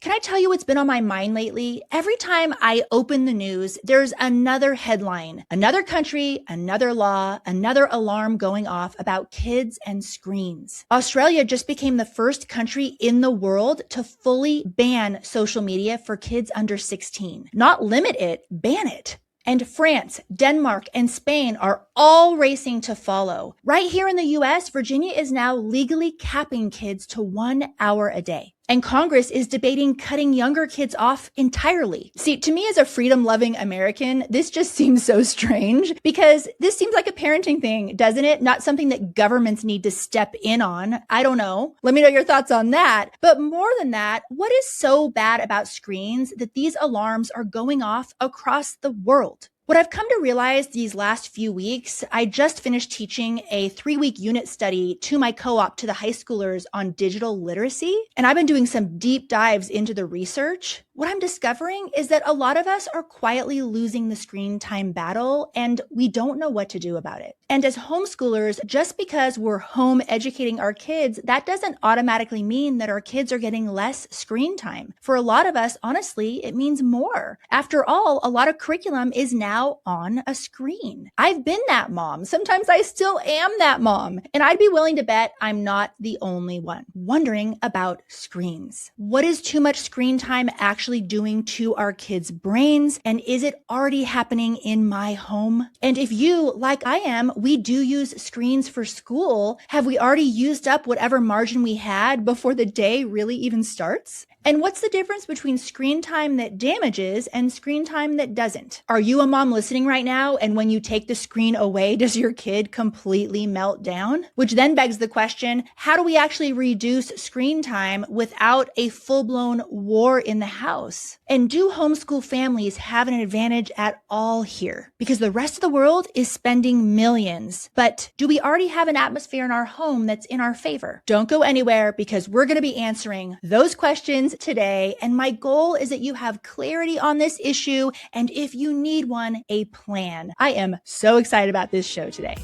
Can I tell you what's been on my mind lately? Every time I open the news, there's another headline, another country, another law, another alarm going off about kids and screens. Australia just became the first country in the world to fully ban social media for kids under 16. Not limit it, ban it. And France, Denmark, and Spain are all racing to follow. Right here in the US, Virginia is now legally capping kids to 1 hour a day. And Congress is debating cutting younger kids off entirely. See, to me as a freedom-loving American, this just seems so strange because this seems like a parenting thing, doesn't it? Not something that governments need to step in on. I don't know. Let me know your thoughts on that. But more than that, what is so bad about screens that these alarms are going off across the world? What I've come to realize these last few weeks, I just finished teaching a 3-week unit study to my co-op to the high schoolers on digital literacy, and I've been doing some deep dives into the research. What I'm discovering is that a lot of us are quietly losing the screen time battle, and we don't know what to do about it. And as homeschoolers, just because we're home educating our kids, that doesn't automatically mean that our kids are getting less screen time. For a lot of us, honestly, it means more. After all, a lot of curriculum is now on a screen. I've been that mom. Sometimes I still am that mom. And I'd be willing to bet I'm not the only one wondering about screens. What is too much screen time actually doing to our kids' brains? And is it already happening in my home? And if you, like I am, we do use screens for school, have we already used up whatever margin we had before the day really even starts? And what's the difference between screen time that damages and screen time that doesn't? Are you a mom listening right now, and when you take the screen away, does your kid completely melt down? Which then begs the question, how do we actually reduce screen time without a full-blown war in the house? And do homeschool families have an advantage at all here? Because the rest of the world is spending millions. But do we already have an atmosphere in our home that's in our favor? Don't go anywhere because we're going to be answering those questions today. And my goal is that you have clarity on this issue. And if you need one, a plan. I am so excited about this show today.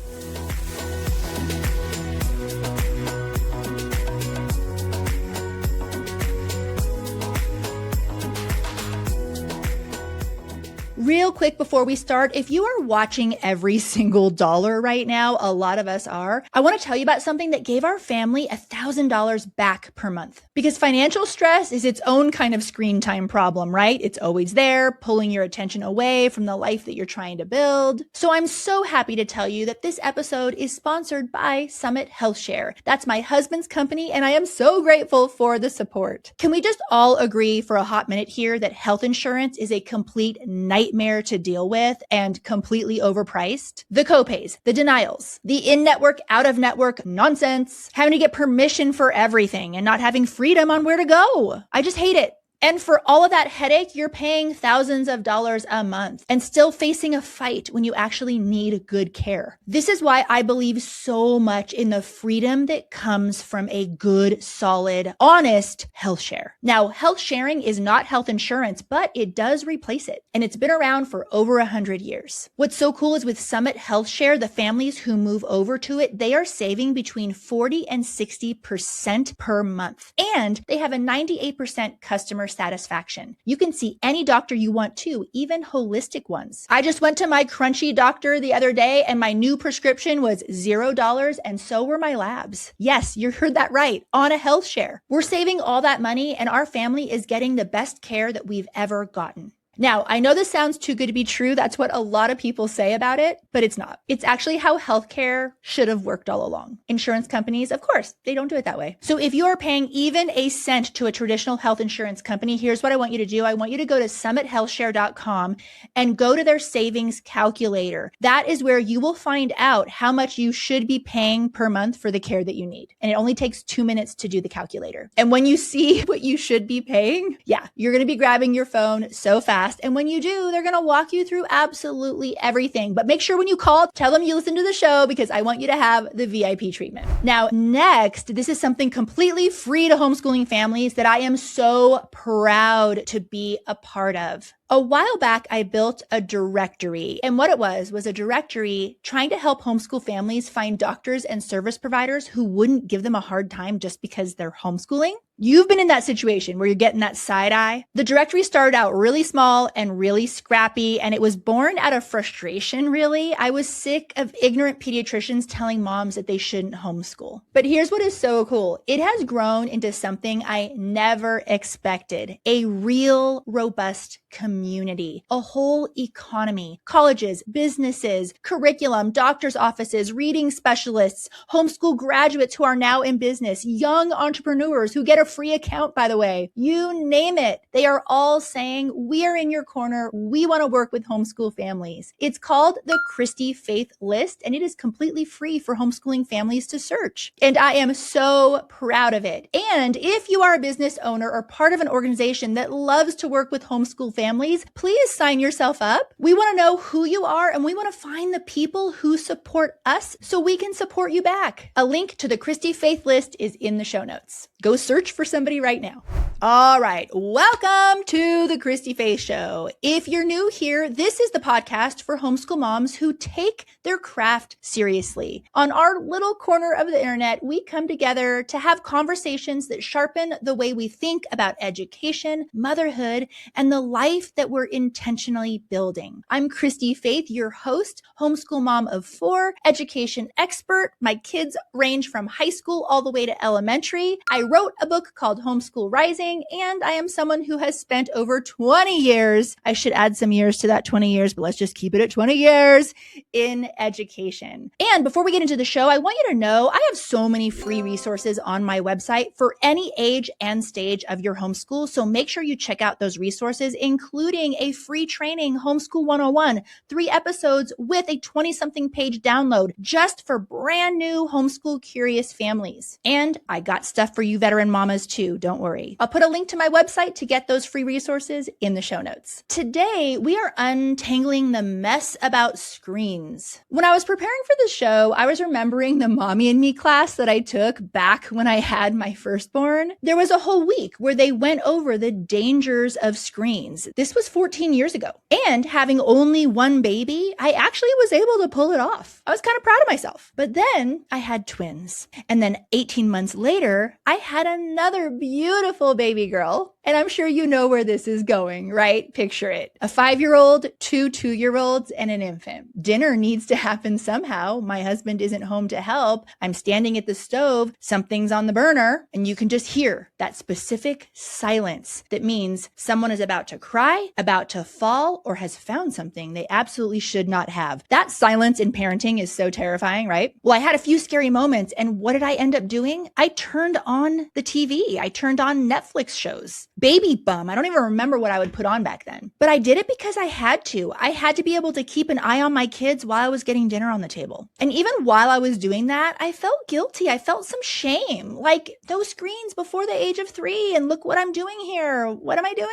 Real quick before we start, if you are watching every single dollar right now, a lot of us are, I want to tell you about something that gave our family $1,000 back per month. Because financial stress is its own kind of screen time problem, right? It's always there, pulling your attention away from the life that you're trying to build. So I'm so happy to tell you that this episode is sponsored by Summit HealthShare. That's my husband's company, and I am so grateful for the support. Can we just all agree for a hot minute here that health insurance is a complete nightmare to deal with and completely overpriced? The copays, the denials, the in-network, out-of-network nonsense, having to get permission for everything and not having freedom on where to go. I just hate it. And for all of that headache, you're paying thousands of dollars a month and still facing a fight when you actually need good care. This is why I believe so much in the freedom that comes from a good, solid, honest health share. Now, health sharing is not health insurance, but it does replace it. And it's been around for over 100 years. What's so cool is with Summit HealthShare, the families who move over to it, they are saving between 40 and 60% per month. And they have a 98% customer satisfaction. You can see any doctor you want to, even holistic ones. I just went to my crunchy doctor the other day and my new prescription was $0 and so were my labs. Yes, you heard that right, on a health share. We're saving all that money and our family is getting the best care that we've ever gotten. Now, I know this sounds too good to be true. That's what a lot of people say about it, but it's not. It's actually how healthcare should have worked all along. Insurance companies, of course, they don't do it that way. So if you are paying even a cent to a traditional health insurance company, here's what I want you to do. I want you to go to summithealthshare.com and go to their savings calculator. That is where you will find out how much you should be paying per month for the care that you need. And it only takes 2 minutes to do the calculator. And when you see what you should be paying, yeah, you're going to be grabbing your phone so fast. And when you do, they're going to walk you through absolutely everything. But make sure when you call, tell them you listen to the show because I want you to have the VIP treatment. Now, next, this is something completely free to homeschooling families that I am so proud to be a part of. A while back, I built a directory, and what it was a directory trying to help homeschool families find doctors and service providers who wouldn't give them a hard time just because they're homeschooling. You've been in that situation where you're getting that side eye. The directory started out really small and really scrappy, and it was born out of frustration, really. I was sick of ignorant pediatricians telling moms that they shouldn't homeschool. But here's what is so cool. It has grown into something I never expected. A real, robust community, a whole economy, colleges, businesses, curriculum, doctor's offices, reading specialists, homeschool graduates who are now in business, young entrepreneurs who get a free account, by the way. You name it. They are all saying, we are in your corner. We want to work with homeschool families. It's called the Christy-Faith List, and it is completely free for homeschooling families to search. And I am so proud of it. And if you are a business owner or part of an organization that loves to work with homeschool families, please sign yourself up. We want to know who you are, and we want to find the people who support us so we can support you back. A link to the Christy-Faith List is in the show notes. Go search for somebody right now. All right. Welcome to the Christy-Faith Show. If you're new here, this is the podcast for homeschool moms who take their craft seriously. On our little corner of the internet, we come together to have conversations that sharpen the way we think about education, motherhood, and the life that we're intentionally building. I'm Christy-Faith, your host, homeschool mom of 4, education expert. My kids range from high school all the way to elementary. I wrote a book called Homeschool Rising, and I am someone who has spent over 20 years, I should add some years to that 20 years, but let's just keep it at 20 years, in education. And before we get into the show, I want you to know I have so many free resources on my website for any age and stage of your homeschool. So make sure you check out those resources, including a free training, Homeschool 101, 3 episodes with a 20-something page download just for brand new homeschool curious families. And I got stuff for you veteran mamas too, don't worry. I'll put a link to my website to get those free resources in the show notes. Today, we are untangling the mess about screens. When I was preparing for the show, I was remembering the Mommy and Me class that I took back when I had my firstborn. There was a whole week where they went over the dangers of screens. This was 14 years ago. And having only one baby, I actually was able to pull it off. I was kind of proud of myself. But then I had twins. And then 18 months later, I had another beautiful baby girl. And I'm sure you know where this is going, right? Picture it. A 5-year-old, 2 2-year-olds, and an infant. Dinner needs to happen somehow. My husband isn't home to help. I'm standing at the stove. Something's on the burner. And you can just hear that specific silence that means someone is about to cry, about to fall, or has found something they absolutely should not have. That silence in parenting is so terrifying, right? Well, I had a few scary moments. And what did I end up doing? I turned on the TV. I turned on Netflix shows. Baby Bum. I don't even remember what I would put on back then. But I did it because I had to. I had to be able to keep an eye on my kids while I was getting dinner on the table. And even while I was doing that, I felt guilty. I felt some shame. Like, no screens before the age of 3. And look what I'm doing here. What am I doing?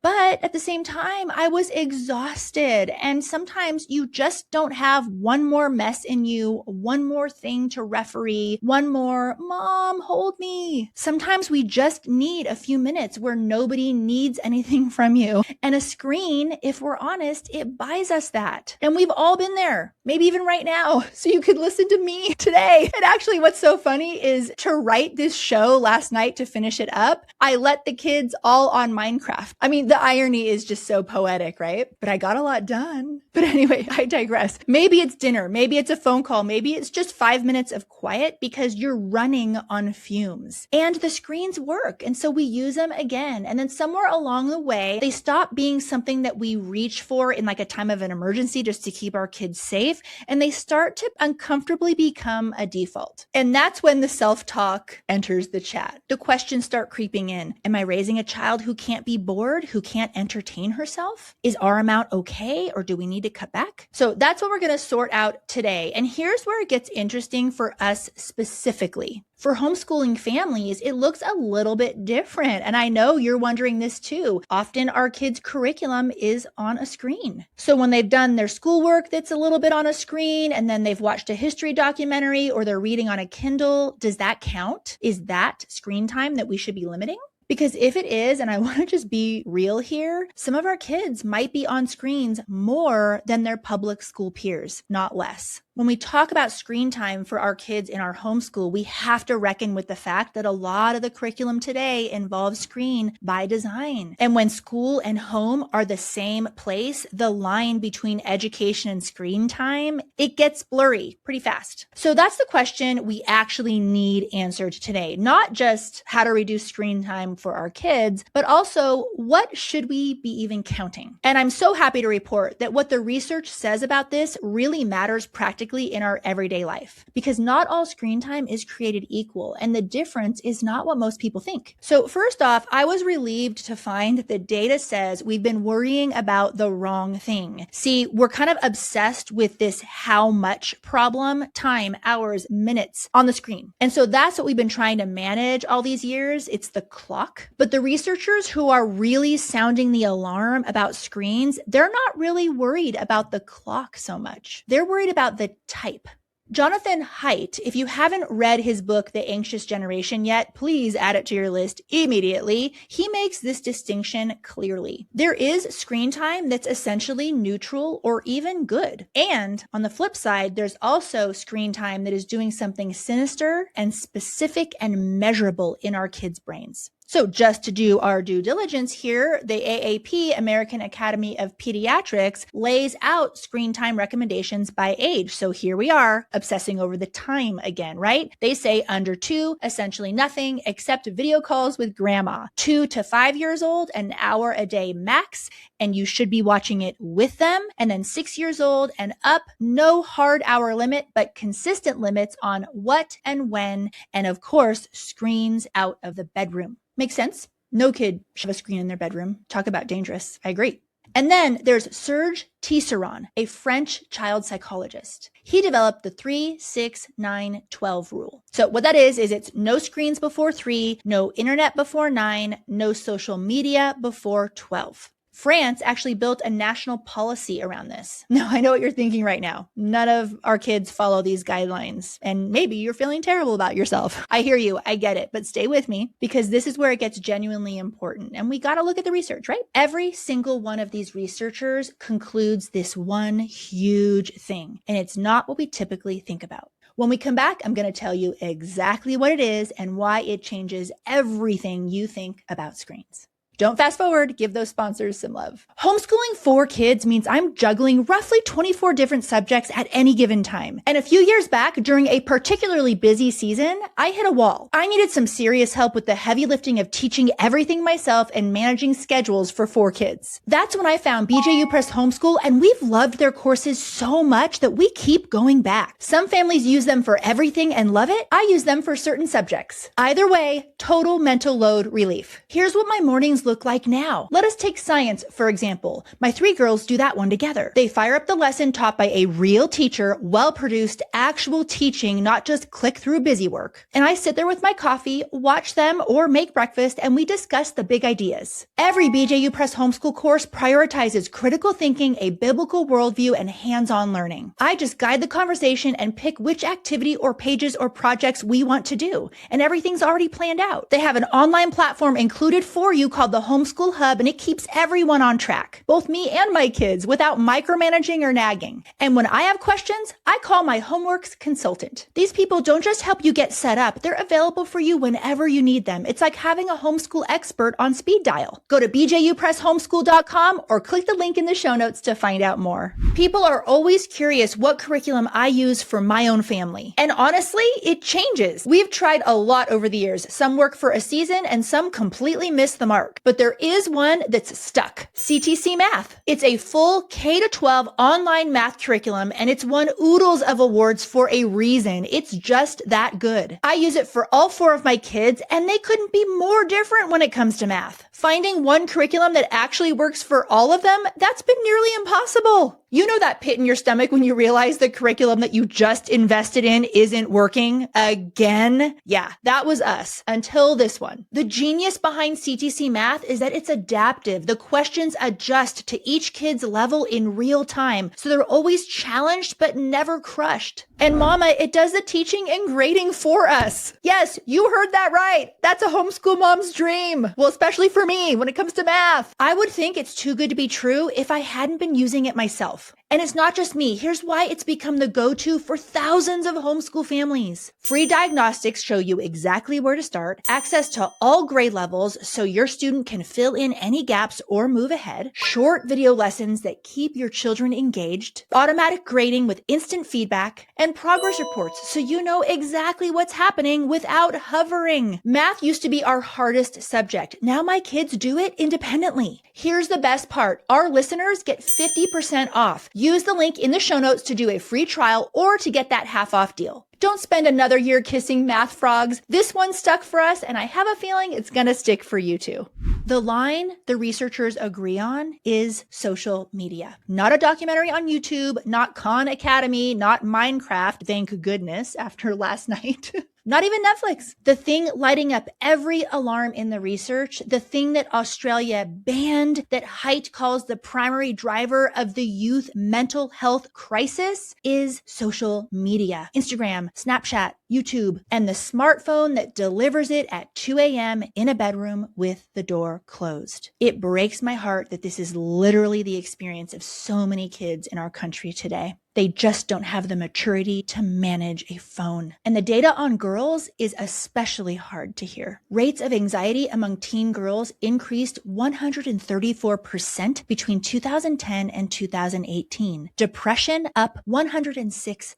But at the same time, I was exhausted. And sometimes you just don't have one more mess in you, one more thing to referee, one more, Mom, hold me. Sometimes we just need a few minutes where nobody needs anything from you. And a screen, if we're honest, it buys us that. And we've all been there, maybe even right now. So you could listen to me today. And actually, what's so funny is to write this show last night to finish it up, I let the kids all on Minecraft. I mean, the irony is just so poetic, right? But I got a lot done. But anyway, I digress. Maybe it's dinner. Maybe it's a phone call. Maybe it's just 5 minutes of quiet because you're running on fumes. And the screens work. And so we use them again. And then somewhere along the way, they stop being something that we reach for in like a time of an emergency just to keep our kids safe. And they start to uncomfortably become a default. And that's when the self-talk enters the chat. The questions start creeping in. Am I raising a child who can't be bored, who can't entertain herself? Is our amount okay? Or do we need to cut back? So that's what we're going to sort out today. And here's where it gets interesting for us specifically. For homeschooling families, it looks a little bit different. And I know you're wondering this too. Often our kids' curriculum is on a screen. So when they've done their schoolwork that's a little bit on a screen, and then they've watched a history documentary or they're reading on a Kindle, does that count? Is that screen time that we should be limiting? Because if it is, and I want to just be real here, some of our kids might be on screens more than their public school peers, not less. When we talk about screen time for our kids in our homeschool, we have to reckon with the fact that a lot of the curriculum today involves screen by design. And when school and home are the same place, the line between education and screen time, it gets blurry pretty fast. So that's the question we actually need answered today. Not just how to reduce screen time for our kids, but also what should we be even counting? And I'm so happy to report that what the research says about this really matters practically in our everyday life, because not all screen time is created equal, and the difference is not what most people think. So first off, I was relieved to find that the data says we've been worrying about the wrong thing. See, we're kind of obsessed with this how much problem, time, hours, minutes on the screen. And so that's what we've been trying to manage all these years. It's the clock. But the researchers who are really sounding the alarm about screens, they're not really worried about the clock so much. They're worried about the type. Jonathan Haidt, if you haven't read his book, The Anxious Generation yet, please add it to your list immediately. He makes this distinction clearly. There is screen time that's essentially neutral or even good. And on the flip side, there's also screen time that is doing something sinister and specific and measurable in our kids' brains. So just to do our due diligence here, the AAP, American Academy of Pediatrics, lays out screen time recommendations by age. So here we are, obsessing over the time again, right? They say under 2, essentially nothing except video calls with grandma. 2 to 5 years old, an hour a day max, and you should be watching it with them. And then 6 years old and up, no hard hour limit, but consistent limits on what and when, and of course, screens out of the bedroom. Makes sense? No kid should have a screen in their bedroom. Talk about dangerous. I agree. And then there's Serge Tisserand, a French child psychologist. He developed the 3-6-9-12 rule. So what that is it's no screens before 3, no internet before 9, no social media before 12. France actually built a national policy around this. Now, I know what you're thinking right now. None of our kids follow these guidelines, and maybe you're feeling terrible about yourself. I hear you. I get it. But stay with me, because this is where it gets genuinely important. And we got to look at the research, right? Every single one of these researchers concludes this one huge thing, and it's not what we typically think about. When we come back, I'm going to tell you exactly what it is and why it changes everything you think about screens. Don't fast forward, give those sponsors some love. Homeschooling 4 kids means I'm juggling roughly 24 different subjects at any given time. And a few years back, during a particularly busy season, I hit a wall. I needed some serious help with the heavy lifting of teaching everything myself and managing schedules for 4 kids. That's when I found BJU Press Homeschool, and we've loved their courses so much that we keep going back. Some families use them for everything and love it. I use them for certain subjects. Either way, total mental load relief. Here's what my mornings look like now. Let us take science, for example. My 3 girls do that one together. They fire up the lesson taught by a real teacher, well-produced, actual teaching, not just click through busy work. And I sit there with my coffee, watch them, or make breakfast, and we discuss the big ideas. Every BJU Press Homeschool course prioritizes critical thinking, a biblical worldview, and hands-on learning. I just guide the conversation and pick which activity or pages or projects we want to do, and everything's already planned out. They have an online platform included for you called the Homeschool Hub, and it keeps everyone on track, both me and my kids, without micromanaging or nagging. And when I have questions, I call my Homeworks consultant. These people don't just help you get set up, they're available for you whenever you need them. It's like having a homeschool expert on speed dial. Go to bjupresshomeschool.com or click the link in the show notes to find out more. People are always curious what curriculum I use for my own family. And honestly, it changes. We've tried a lot over the years. Some work for a season and some completely miss the mark. But there is one that's stuck. CTC Math. It's a full K-12 online math curriculum, and it's won oodles of awards for a reason. It's just that good. I use it for all 4 of my kids, and they couldn't be more different when it comes to math. Finding one curriculum that actually works for all of them, that's been nearly impossible. You know that pit in your stomach when you realize the curriculum that you just invested in isn't working again? Yeah, that was us until this one. The genius behind CTC Math is that it's adaptive. The questions adjust to each kid's level in real time, so they're always challenged but never crushed. And mama, it does the teaching and grading for us. Yes, you heard that right. That's a homeschool mom's dream. Well, especially for me when it comes to math. I would think it's too good to be true if I hadn't been using it myself. And it's not just me. Here's why it's become the go-to for thousands of homeschool families. Free diagnostics show you exactly where to start, access to all grade levels so your student can fill in any gaps or move ahead, short video lessons that keep your children engaged, automatic grading with instant feedback, and progress reports so you know exactly what's happening without hovering. Math used to be our hardest subject. Now my kids do it independently. Here's the best part. Our listeners get 50% off. Use the link in the show notes to do a free trial or to get that half off deal. Don't spend another year kissing math frogs. This one stuck for us, and I have a feeling it's going to stick for you too. The line the researchers agree on is social media. Not a documentary on YouTube, not Khan Academy, not Minecraft, thank goodness, after last night. Not even Netflix. The thing lighting up every alarm in the research, the thing that Australia banned, that Haidt calls the primary driver of the youth mental health crisis, is social media. Instagram, Snapchat, YouTube, and the smartphone that delivers it at 2 a.m. in a bedroom with the door closed. It breaks my heart that this is literally the experience of so many kids in our country today. They just don't have the maturity to manage a phone. And the data on girls is especially hard to hear. Rates of anxiety among teen girls increased 134% between 2010 and 2018. Depression up 106%.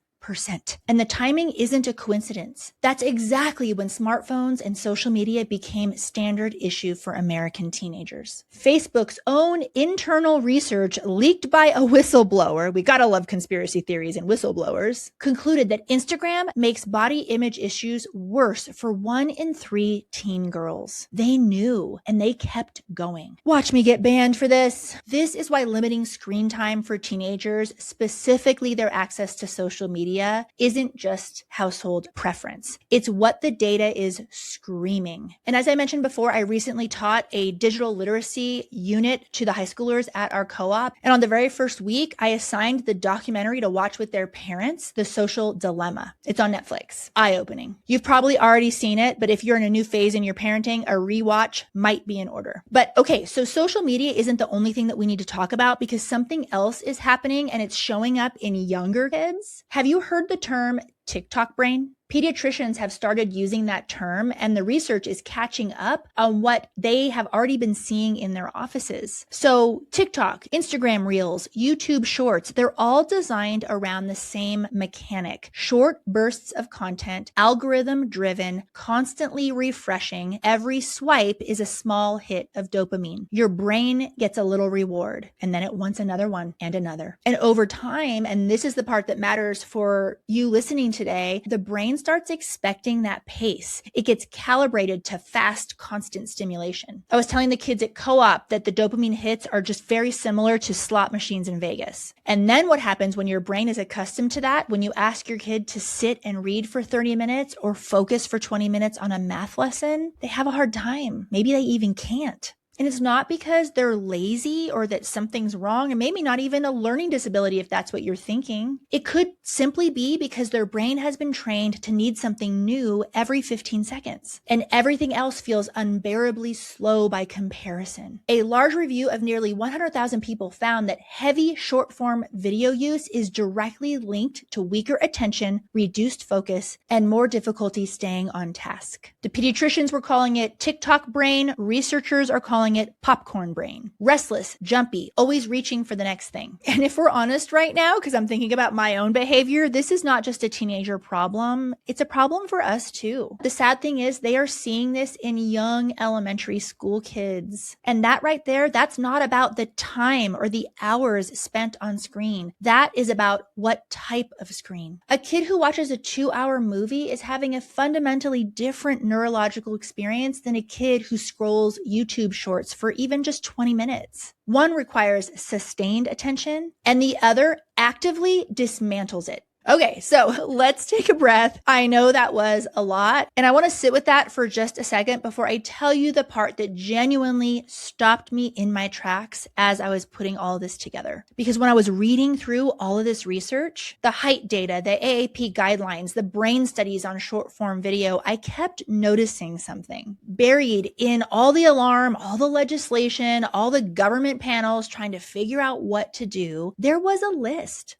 And the timing isn't a coincidence. That's exactly when smartphones and social media became standard issue for American teenagers. Facebook's own internal research leaked by a whistleblower, we gotta love conspiracy theories and whistleblowers, concluded that Instagram makes body image issues worse for 1 in 3 teen girls. They knew, and they kept going. Watch me get banned for this. This is why limiting screen time for teenagers, specifically their access to social media, isn't just household preference. It's what the data is screaming. And as I mentioned before, I recently taught a digital literacy unit to the high schoolers at our co-op. And on the very first week, I assigned the documentary to watch with their parents, The Social Dilemma. It's on Netflix. Eye-opening. You've probably already seen it, but if you're in a new phase in your parenting, a rewatch might be in order. But okay, so social media isn't the only thing that we need to talk about because something else is happening and it's showing up in younger kids. Have you heard the term TikTok brain? Pediatricians have started using that term, and the research is catching up on what they have already been seeing in their offices. So TikTok, Instagram Reels, YouTube Shorts, they're all designed around the same mechanic. Short bursts of content, algorithm-driven, constantly refreshing. Every swipe is a small hit of dopamine. Your brain gets a little reward, and then it wants another one and another. And over time, and this is the part that matters for you listening today, the brain starts expecting that pace. It gets calibrated to fast, constant stimulation. I was telling the kids at co-op that the dopamine hits are just very similar to slot machines in Vegas. And then what happens when your brain is accustomed to that, when you ask your kid to sit and read for 30 minutes or focus for 20 minutes on a math lesson, they have a hard time. Maybe they even can't. And it's not because they're lazy or that something's wrong, and maybe not even a learning disability if that's what you're thinking. It could simply be because their brain has been trained to need something new every 15 seconds, and everything else feels unbearably slow by comparison. A large review of nearly 100,000 people found that heavy short-form video use is directly linked to weaker attention, reduced focus, and more difficulty staying on task. The pediatricians were calling it TikTok brain. Researchers are calling it popcorn brain. Restless, jumpy, always reaching for the next thing. And if we're honest right now, because I'm thinking about my own behavior, this is not just a teenager problem. It's a problem for us too. The sad thing is they are seeing this in young elementary school kids. And that right there, that's not about the time or the hours spent on screen. That is about what type of screen. A kid who watches a 2-hour movie is having a fundamentally different neurological experience than a kid who scrolls YouTube shorts for even just 20 minutes. One requires sustained attention and the other actively dismantles it. Okay, so let's take a breath. I know that was a lot, and I want to sit with that for just a second before I tell you the part that genuinely stopped me in my tracks as I was putting all of this together. Because when I was reading through all of this research, the height data, the AAP guidelines, the brain studies on short form video, I kept noticing something. Buried in all the alarm, all the legislation, all the government panels trying to figure out what to do, there was a list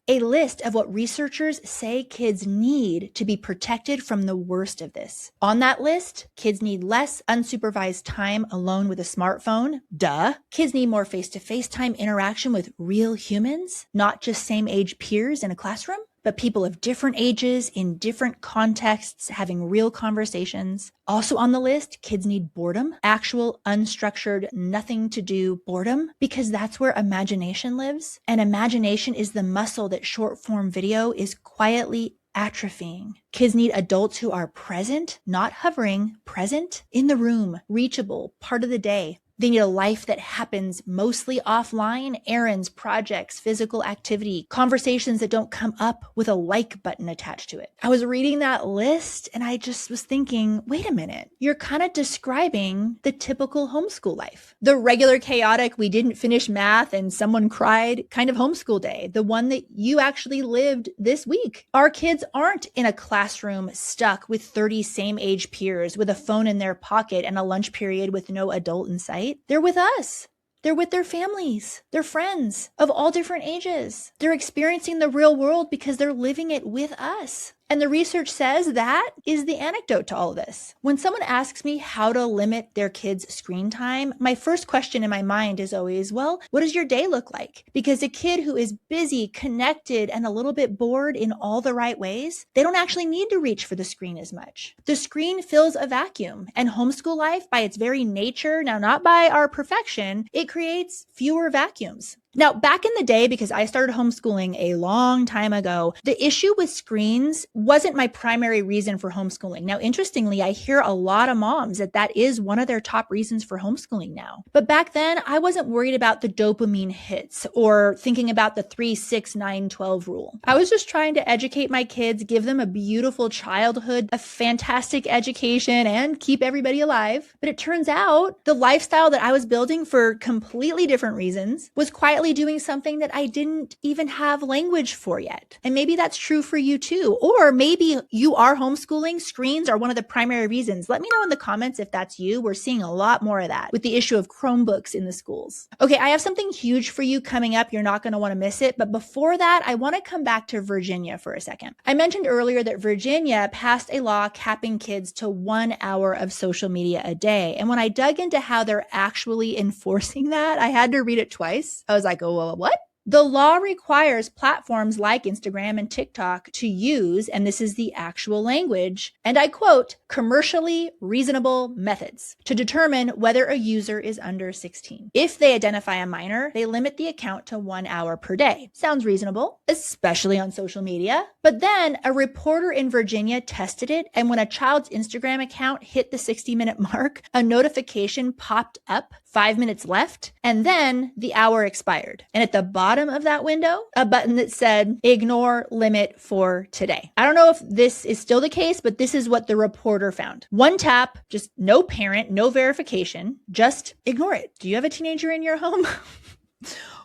of what researchers say kids need to be protected from the worst of this. On that list, kids need less unsupervised time alone with a smartphone. Duh. Kids need more face-to-face time interaction with real humans, not just same-age peers in a classroom, but people of different ages in different contexts having real conversations. Also on the list, kids need boredom, actual unstructured, nothing to do boredom, because that's where imagination lives. And imagination is the muscle that short form video is quietly atrophying. Kids need adults who are present, not hovering, present in the room, reachable, part of the day. They need a life that happens mostly offline, errands, projects, physical activity, conversations that don't come up with a like button attached to it. I was reading that list and I just was thinking, wait a minute, you're kind of describing the typical homeschool life. The regular chaotic, we didn't finish math and someone cried kind of homeschool day, the one that you actually lived this week. Our kids aren't in a classroom stuck with 30 same age peers with a phone in their pocket and a lunch period with no adult in sight. They're with us. They're with their families, their friends of all different ages. They're experiencing the real world because they're living it with us. And the research says that is the antidote to all of this. When someone asks me how to limit their kids' screen time, my first question in my mind is always, well, what does your day look like? Because a kid who is busy, connected, and a little bit bored in all the right ways, they don't actually need to reach for the screen as much. The screen fills a vacuum, and homeschool life, by its very nature, now not by our perfection, it creates fewer vacuums. Now, back in the day, because I started homeschooling a long time ago, the issue with screens wasn't my primary reason for homeschooling. Now, interestingly, I hear a lot of moms that is one of their top reasons for homeschooling now. But back then, I wasn't worried about the dopamine hits or thinking about the 3, 6, 9, 12 rule. I was just trying to educate my kids, give them a beautiful childhood, a fantastic education, and keep everybody alive. But it turns out the lifestyle that I was building for completely different reasons was quietly doing something that I didn't even have language for yet. And maybe that's true for you too. Or maybe you are homeschooling. Screens are one of the primary reasons. Let me know in the comments if that's you. We're seeing a lot more of that with the issue of Chromebooks in the schools. Okay, I have something huge for you coming up. You're not going to want to miss it. But before that, I want to come back to Virginia for a second. I mentioned earlier that Virginia passed a law capping kids to 1 hour of social media a day. And when I dug into how they're actually enforcing that, I had to read it twice. I was like, oh, well, what? The law requires platforms like Instagram and TikTok to use, and this is the actual language, and I quote, commercially reasonable methods to determine whether a user is under 16. If they identify a minor, they limit the account to 1 hour per day. Sounds reasonable, especially on social media. But then a reporter in Virginia tested it, and when a child's Instagram account hit the 60-minute mark, a notification popped up, 5 minutes left, and then the hour expired. And at the bottom of that window, a button that said, ignore limit for today. I don't know if this is still the case, but this is what the reporter found. One tap, just no parent, no verification, just ignore it. Do you have a teenager in your home?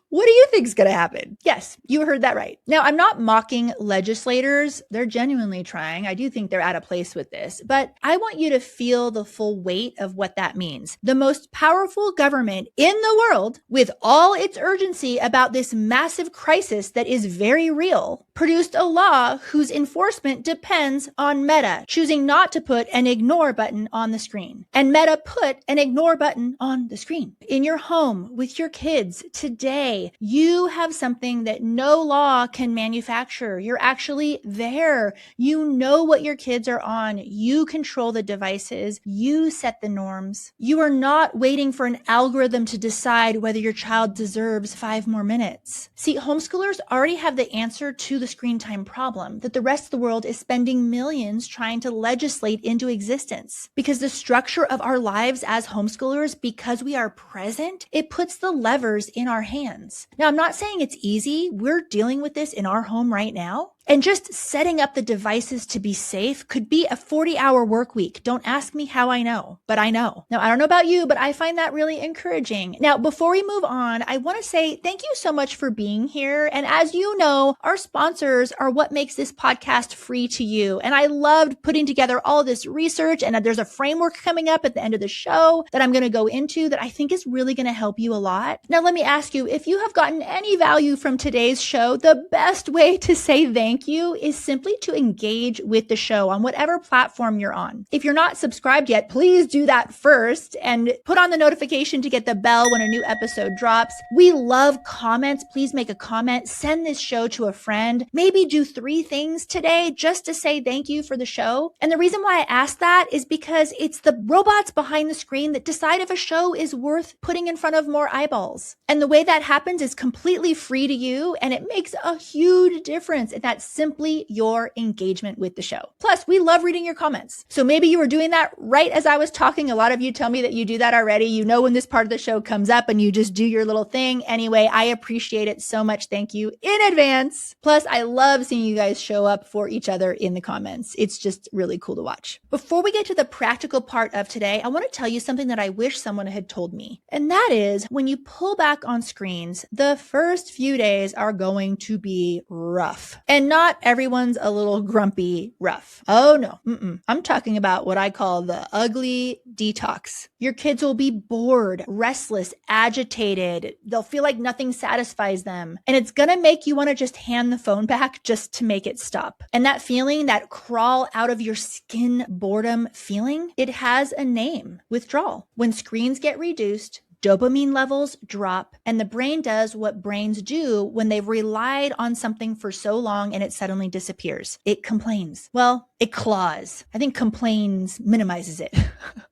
What do you think is going to happen? Yes, you heard that right. Now, I'm not mocking legislators. They're genuinely trying. I do think they're at a place with this, but I want you to feel the full weight of what that means. The most powerful government in the world, with all its urgency about this massive crisis that is very real, produced a law whose enforcement depends on Meta choosing not to put an ignore button on the screen. And Meta put an ignore button on the screen. In your home, with your kids, today, you have something that no law can manufacture. You're actually there. You know what your kids are on. You control the devices. You set the norms. You are not waiting for an algorithm to decide whether your child deserves 5 more minutes. See, homeschoolers already have the answer to the screen time problem that the rest of the world is spending millions trying to legislate into existence. Because the structure of our lives as homeschoolers, because we are present, it puts the levers in our hands. Now, I'm not saying it's easy. We're dealing with this in our home right now. And just setting up the devices to be safe could be a 40-hour work week. Don't ask me how I know, but I know. Now, I don't know about you, but I find that really encouraging. Now, before we move on, I want to say thank you so much for being here. And as you know, our sponsors are what makes this podcast free to you. And I loved putting together all this research, and there's a framework coming up at the end of the show that I'm going to go into that I think is really going to help you a lot. Now, let me ask you, if you have gotten any value from today's show, the best way to say thank you is simply to engage with the show on whatever platform you're on. If you're not subscribed yet, please do that first and put on the notification to get the bell when a new episode drops. We love comments. Please make a comment. Send this show to a friend. Maybe do 3 things today just to say thank you for the show. And the reason why I ask that is because it's the robots behind the screen that decide if a show is worth putting in front of more eyeballs. And the way that happens is completely free to you, and it makes a huge difference. And that's simply your engagement with the show. Plus, we love reading your comments. So maybe you were doing that right as I was talking. A lot of you tell me that you do that already. You know when this part of the show comes up and you just do your little thing. Anyway, I appreciate it so much. Thank you in advance. Plus, I love seeing you guys show up for each other in the comments. It's just really cool to watch. Before we get to the practical part of today, I want to tell you something that I wish someone had told me. And that is, when you pull back on screens, the first few days are going to be rough. And not everyone's a little grumpy rough. Oh no. I'm talking about what I call the ugly detox. Your kids will be bored, restless, agitated. They'll feel like nothing satisfies them. And it's going to make you want to just hand the phone back just to make it stop. And that feeling, that crawl out of your skin boredom feeling, it has a name: withdrawal. When screens get reduced, dopamine levels drop, and the brain does what brains do when they've relied on something for so long and it suddenly disappears. It complains. Well, it claws. I think complains minimizes it.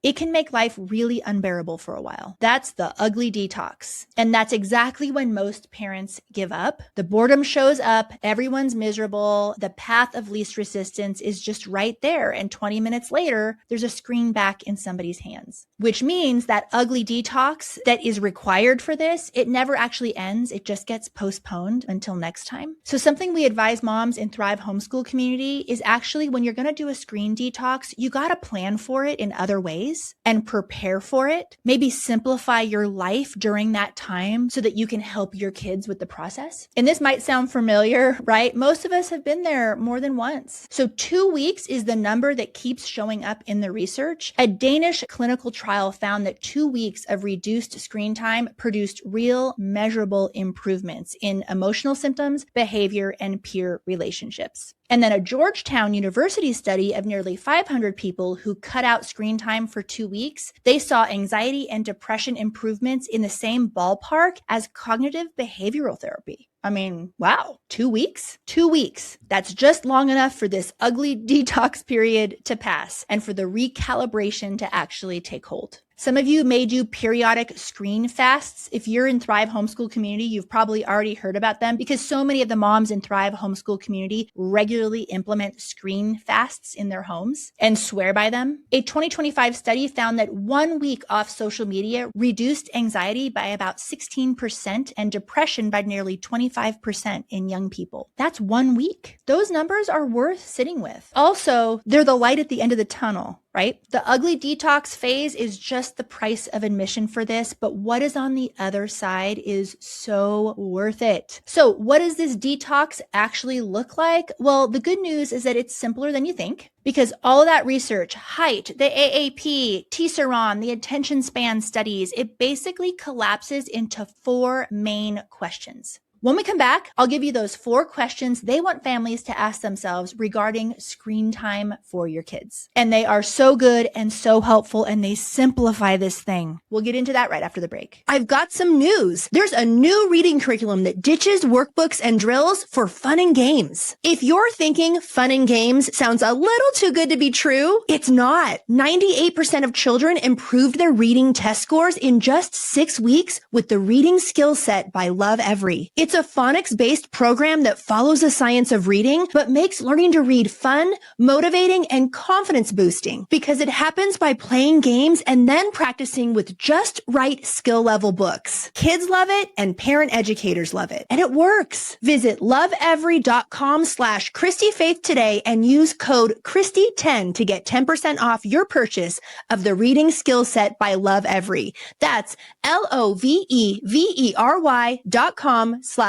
It can make life really unbearable for a while. That's the ugly detox. And that's exactly when most parents give up. The boredom shows up. Everyone's miserable. The path of least resistance is just right there. And 20 minutes later, there's a screen back in somebody's hands, which means that ugly detox that is required for this, it never actually ends. It just gets postponed until next time. So something we advise moms in Thrive Homeschool community is actually, when you're going to do a screen detox, you got to plan for it in other ways and prepare for it. Maybe simplify your life during that time so that you can help your kids with the process. And this might sound familiar, right? Most of us have been there more than once. So 2 weeks is the number that keeps showing up in the research. A Danish clinical trial found that 2 weeks of reduced screen time produced real measurable improvements in emotional symptoms, behavior, and peer relationships. And then a Georgetown University study of nearly 500 people who cut out screen time for 2 weeks, they saw anxiety and depression improvements in the same ballpark as cognitive behavioral therapy. I mean, wow, 2 weeks? 2 weeks. That's just long enough for this ugly detox period to pass and for the recalibration to actually take hold. Some of you may do periodic screen fasts. If you're in Thrive Homeschool community, you've probably already heard about them because so many of the moms in Thrive Homeschool community regularly implement screen fasts in their homes and swear by them. A 2025 study found that 1 week off social media reduced anxiety by about 16% and depression by nearly 25% in young people. That's 1 week. Those numbers are worth sitting with. Also, they're the light at the end of the tunnel, right? The ugly detox phase is just the price of admission for this, but what is on the other side is so worth it. So what does this detox actually look like? Well, the good news is that it's simpler than you think, because all of that research, height, the AAP, TSERON, the attention span studies, it basically collapses into 4 main questions. When we come back, I'll give you those 4 questions they want families to ask themselves regarding screen time for your kids. And they are so good and so helpful, and they simplify this thing. We'll get into that right after the break. I've got some news. There's a new reading curriculum that ditches workbooks and drills for fun and games. If you're thinking fun and games sounds a little too good to be true, it's not. 98% of children improved their reading test scores in just 6 weeks with the Reading Skill Set by Love Every. It's It's a phonics-based program that follows the science of reading, but makes learning to read fun, motivating, and confidence boosting because it happens by playing games and then practicing with just right skill level books. Kids love it and parent educators love it. And it works. Visit loveevery.com/Christy-Faith today and use code Christy10 to get 10% off your purchase of the reading skill set by Love Every. That's lovevery.com/Christy-Faith.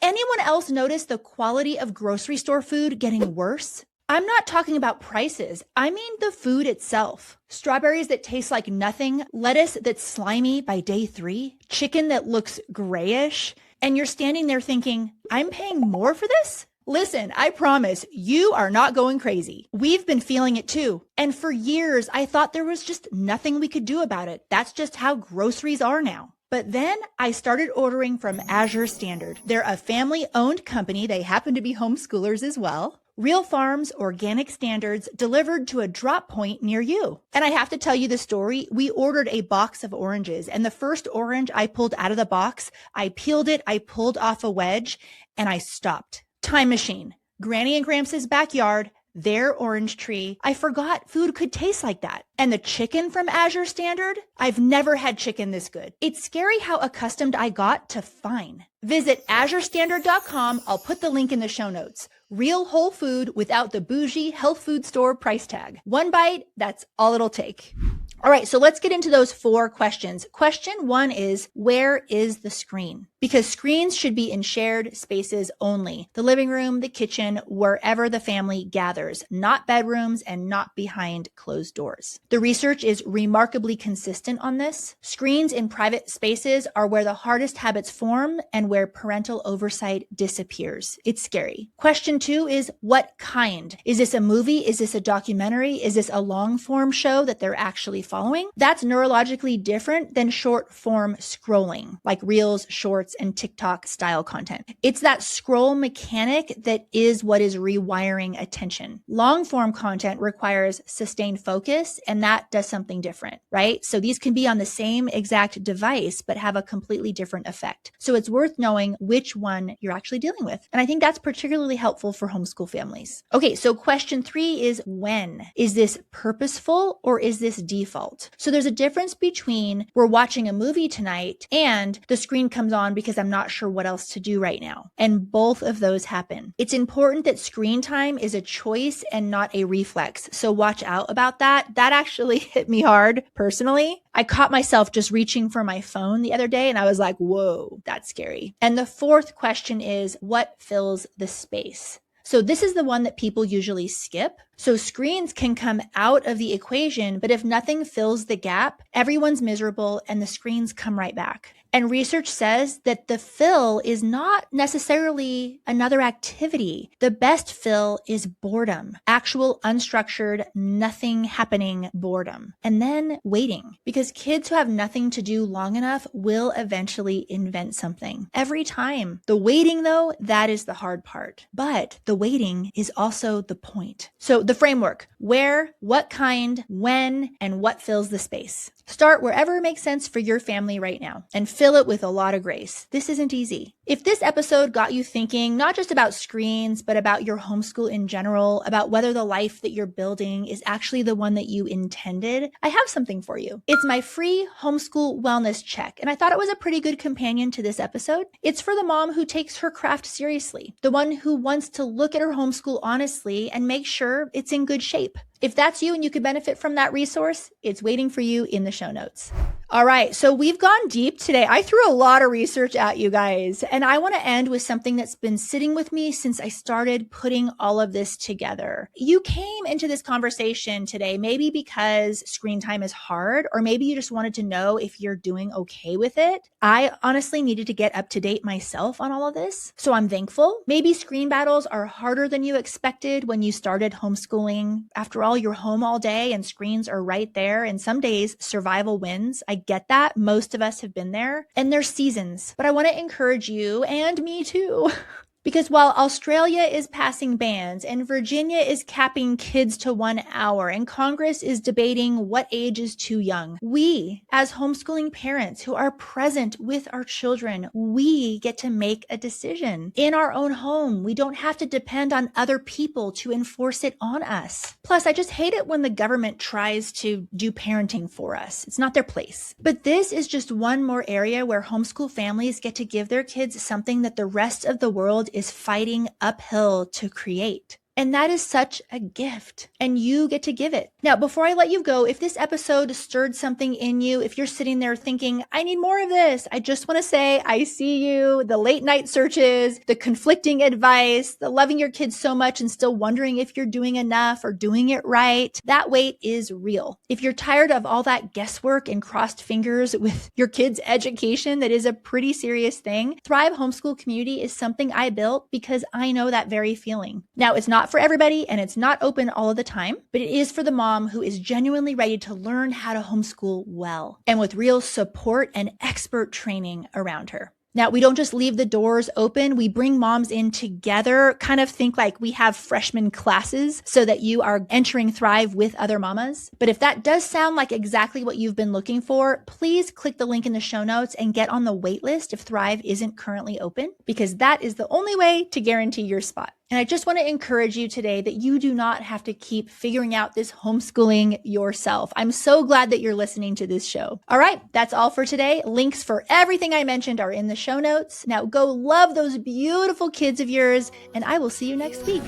Anyone else notice the quality of grocery store food getting worse? I'm not talking about prices. I mean the food itself. Strawberries that taste like nothing, lettuce that's slimy by day 3, chicken that looks grayish, and you're standing there thinking, I'm paying more for this? Listen, I promise you are not going crazy. We've been feeling it too. And for years, I thought there was just nothing we could do about it. That's just how groceries are now. But then I started ordering from Azure Standard. They're a family-owned company. They happen to be homeschoolers as well. Real farms, organic standards delivered to a drop point near you. And I have to tell you the story. We ordered a box of oranges, and the first orange I pulled out of the box, I peeled it, I pulled off a wedge, and I stopped. Time machine. Granny and Gramps' backyard, their orange tree. I forgot food could taste like that. And the chicken from Azure Standard? I've never had chicken this good. It's scary how accustomed I got to fine. Visit azurestandard.com. I'll put the link in the show notes. Real whole food without the bougie health food store price tag. One bite, that's all it'll take. All right, so let's get into those 4 questions. Question 1 is, where is the screen? Because screens should be in shared spaces only. The living room, the kitchen, wherever the family gathers, not bedrooms and not behind closed doors. The research is remarkably consistent on this. Screens in private spaces are where the hardest habits form and where parental oversight disappears. It's scary. Question 2 is, what kind? Is this a movie? Is this a documentary? Is this a long form show that they're actually following? That's neurologically different than short form scrolling, like Reels, Shorts, and TikTok style content. It's that scroll mechanic that is what is rewiring attention. Long form content requires sustained focus, and that does something different, right? So these can be on the same exact device, but have a completely different effect. So it's worth knowing which one you're actually dealing with. And I think that's particularly helpful for homeschool families. Okay, so question 3 is, when? Is this purposeful or is this default? So there's a difference between we're watching a movie tonight and the screen comes on because I'm not sure what else to do right now. And both of those happen. It's important that screen time is a choice and not a reflex. So watch out about that. That actually hit me hard personally. I caught myself just reaching for my phone the other day and I was like, whoa, that's scary. And the 4th question is, what fills the space? So this is the one that people usually skip. So screens can come out of the equation, but if nothing fills the gap, everyone's miserable and the screens come right back. And research says that the fill is not necessarily another activity. The best fill is boredom, actual unstructured, nothing happening boredom. And then waiting, because kids who have nothing to do long enough will eventually invent something every time. The waiting though, that is the hard part. But the waiting is also the point. So the framework, where, what kind, when, and what fills the space. Start wherever it makes sense for your family right now and fill it with a lot of grace. This isn't easy. If this episode got you thinking, not just about screens, but about your homeschool in general, about whether the life that you're building is actually the one that you intended, I have something for you. It's my free homeschool wellness check, and I thought it was a pretty good companion to this episode. It's for the mom who takes her craft seriously, the one who wants to look at her homeschool honestly and make sure it's in good shape. If that's you and you could benefit from that resource, it's waiting for you in the show notes. All right, so we've gone deep today. I threw a lot of research at you guys, and I want to end with something that's been sitting with me since I started putting all of this together. You came into this conversation today maybe because screen time is hard, or maybe you just wanted to know if you're doing okay with it. I honestly needed to get up to date myself on all of this, so I'm thankful. Maybe screen battles are harder than you expected when you started homeschooling. After all, you're home all day and screens are right there, and some days survival wins. I get that. Most of us have been there, and there's seasons, but I want to encourage you and me too Because while Australia is passing bans and Virginia is capping kids to 1 hour and Congress is debating what age is too young, we, as homeschooling parents who are present with our children, we get to make a decision in our own home. We don't have to depend on other people to enforce it on us. Plus, I just hate it when the government tries to do parenting for us. It's not their place. But this is just one more area where homeschool families get to give their kids something that the rest of the world is fighting uphill to create. And that is such a gift, and you get to give it. Now, before I let you go, if this episode stirred something in you, if you're sitting there thinking, I need more of this, I just want to say, I see you, the late night searches, the conflicting advice, the loving your kids so much and still wondering if you're doing enough or doing it right. That weight is real. If you're tired of all that guesswork and crossed fingers with your kids' education, that is a pretty serious thing. Thrive Homeschool Community is something I built because I know that very feeling. Now, it's not for everybody and it's not open all of the time, but it is for the mom who is genuinely ready to learn how to homeschool well and with real support and expert training around her. Now, we don't just leave the doors open. We bring moms in together, kind of think like we have freshman classes so that you are entering Thrive with other mamas. But if that does sound like exactly what you've been looking for, please click the link in the show notes and get on the wait list if Thrive isn't currently open, because that is the only way to guarantee your spot. And I just want to encourage you today that you do not have to keep figuring out this homeschooling yourself. I'm so glad that you're listening to this show. All right, that's all for today. Links for everything I mentioned are in the show notes. Now go love those beautiful kids of yours, and I will see you next week.